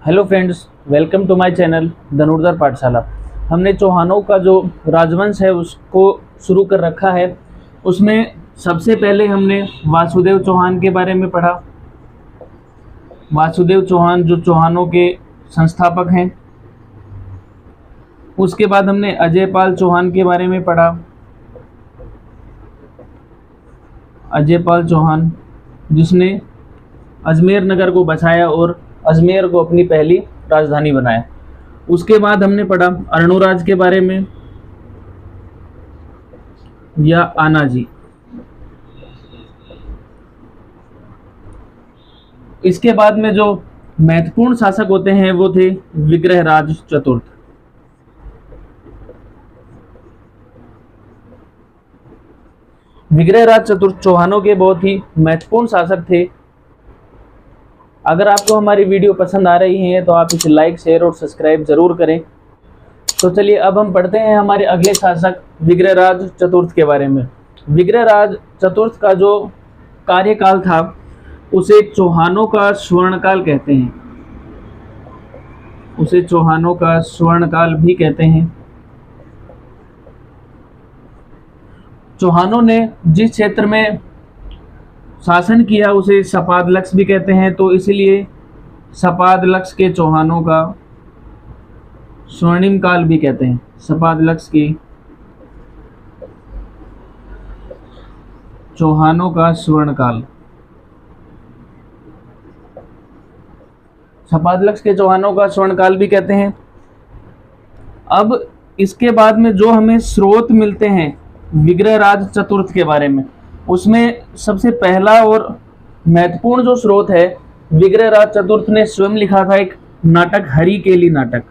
Hello friends, welcome to my channel Dhanurdhar Pathshala. हमने चौहानों का जो राजवंश है उसको शुरू कर रखा है। उसमें सबसे पहले हमने वासुदेव चौहान के बारे में पढ़ा। वासुदेव चौहान जो चौहानों के संस्थापक हैं। उसके बाद हमने अजयपाल चौहान के बारे में पढ़ा। अजयपाल चौहान जिसने अजमेर नगर को बचाया और अजमेर को अपनी पहली राजधानी बनाया। उसके बाद हमने पढ़ा अर्णोराज के बारे में या आनाजी। इसके बाद में जो महत्वपूर्ण शासक होते हैं वो थे विग्रहराज चतुर्थ। विग्रहराज चतुर्थ चौहानों के बहुत ही महत्वपूर्ण शासक थे। अगर आपको हमारी वीडियो पसंद आ रही है तो आप इसे लाइक, शेयर और सब्सक्राइब जरूर करें। तो चलिए अब हम पढ़ते हैं हमारे अगले शासक विग्रहराज चतुर्थ के बारे में। विग्रहराज चतुर्थ का जो कार्यकाल था उसे चौहानों का स्वर्णकाल कहते हैं। उसे चौहानों का स्वर्णकाल भी कहते हैं। चौहानों ने जिस क्षेत्र में शासन किया उसे सपादलक्ष भी कहते हैं, तो इसीलिए सपादलक्ष के चौहानों का स्वर्णिम काल भी कहते हैं। सपादलक्ष की चौहानों का स्वर्णकाल, सपादलक्ष के चौहानों का स्वर्णकाल भी कहते हैं। अब इसके बाद में जो हमें स्रोत मिलते हैं विग्रहराज चतुर्थ के बारे में, उसमें सबसे पहला और महत्वपूर्ण जो स्रोत है, विग्रहराज चतुर्थ ने स्वयं लिखा था एक नाटक, हरिकेली नाटक।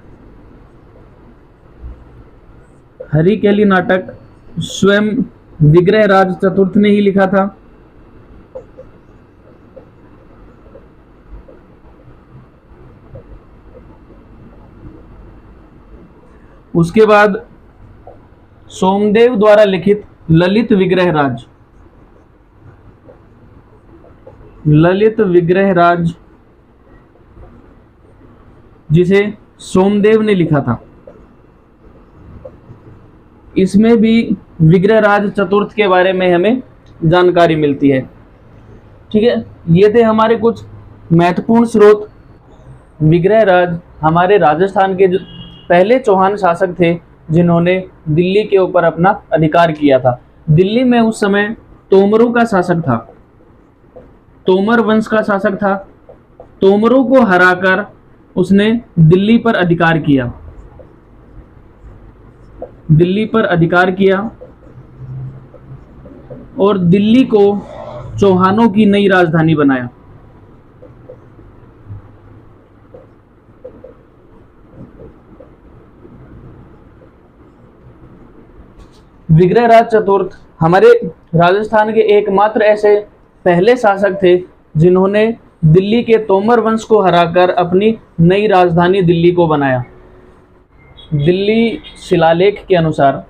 हरिकेली नाटक स्वयं विग्रहराज चतुर्थ ने ही लिखा था। उसके बाद सोमदेव द्वारा लिखित ललित विग्रहराज, ललित विग्रहराज जिसे सोमदेव ने लिखा था, इसमें भी विग्रहराज चतुर्थ के बारे में हमें जानकारी मिलती है। ठीक है, ये थे हमारे कुछ महत्वपूर्ण स्रोत। विग्रहराज हमारे राजस्थान के जो पहले चौहान शासक थे जिन्होंने दिल्ली के ऊपर अपना अधिकार किया था। दिल्ली में उस समय तोमरों का शासक था, तोमर वंश का शासक था। तोमरों को हराकर उसने दिल्ली पर अधिकार किया, दिल्ली पर अधिकार किया और दिल्ली को चौहानों की नई राजधानी बनाया। विग्रहराज चतुर्थ हमारे राजस्थान के एकमात्र ऐसे पहले शासक थे जिन्होंने दिल्ली के तोमर वंश को हराकर अपनी नई राजधानी दिल्ली को बनाया। दिल्ली शिलालेख के अनुसार,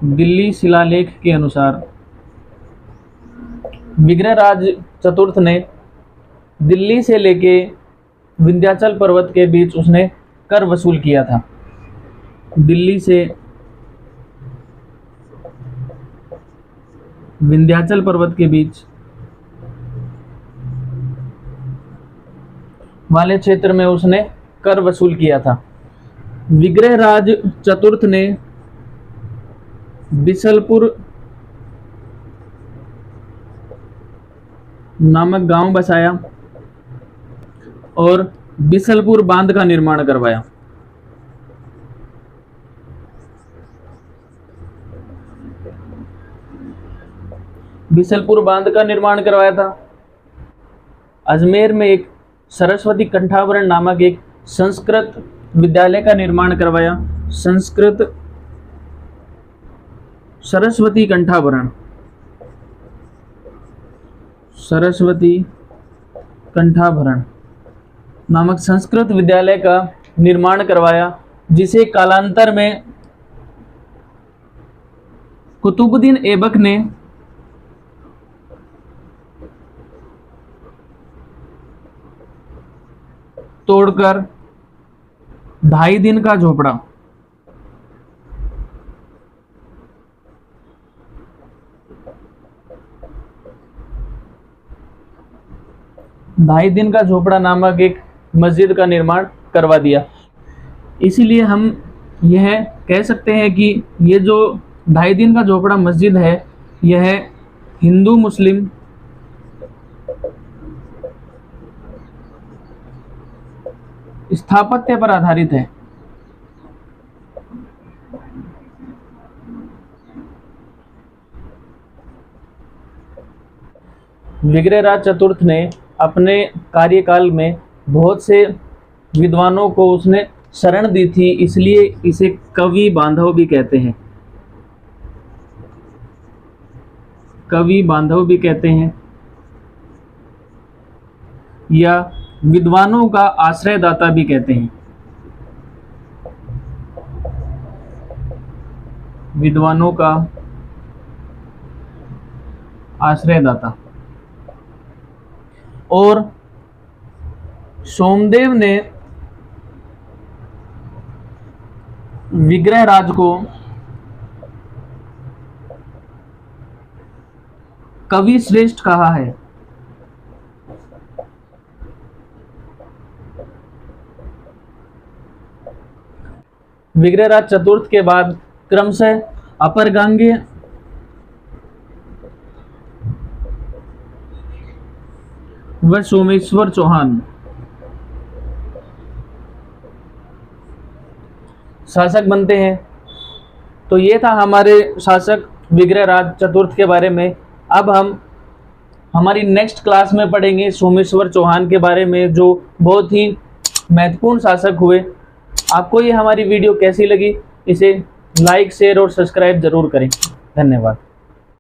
दिल्ली शिलालेख के अनुसार विग्रहराज चतुर्थ ने दिल्ली से लेके विंध्याचल पर्वत के बीच उसने कर वसूल किया था। दिल्ली से विंध्याचल पर्वत के बीच वाले क्षेत्र में उसने कर वसूल किया था। विग्रहराज चतुर्थ ने बिसलपुर नामक गांव बसाया और बिसलपुर बांध का निर्माण करवाया। बिसलपुर बांध का निर्माण करवाया था। अजमेर में एक सरस्वती कंठाभरण नामक एक संस्कृत विद्यालय का निर्माण करवाया। संस्कृत सरस्वती कंठाभरण, सरस्वती कंठाभरण नामक संस्कृत विद्यालय का निर्माण करवाया, जिसे कालांतर में कुतुबुद्दीन ऐबक ने तोड़कर 2.5 दिन का झोपड़ा। 2.5 दिन का झोपड़ा नामक एक मस्जिद का निर्माण करवा दिया। इसीलिए हम यह कह सकते हैं कि ये जो 2.5 दिन का झोपड़ा मस्जिद है, यह हिंदू मुस्लिम स्थापत्य पर आधारित है। विग्रहराज चतुर्थ ने अपने कार्यकाल में बहुत से विद्वानों को उसने शरण दी थी, इसलिए इसे कवि बांधव भी कहते हैं। कवि बांधव भी कहते हैं या विद्वानों का आश्रयदाता भी कहते हैं। विद्वानों का आश्रयदाता। और सोमदेव ने विग्रहराज को कवि श्रेष्ठ कहा है। विग्रहराज चतुर्थ के बाद क्रमशः अपरगांगे व सोमेश्वर चौहान शासक बनते हैं। तो ये था हमारे शासक विग्रहराज चतुर्थ के बारे में। अब हम हमारी नेक्स्ट क्लास में पढ़ेंगे सोमेश्वर चौहान के बारे में, जो बहुत ही महत्वपूर्ण शासक हुए। आपको ये हमारी वीडियो कैसी लगी, इसे लाइक, शेयर और सब्सक्राइब जरूर करें। धन्यवाद।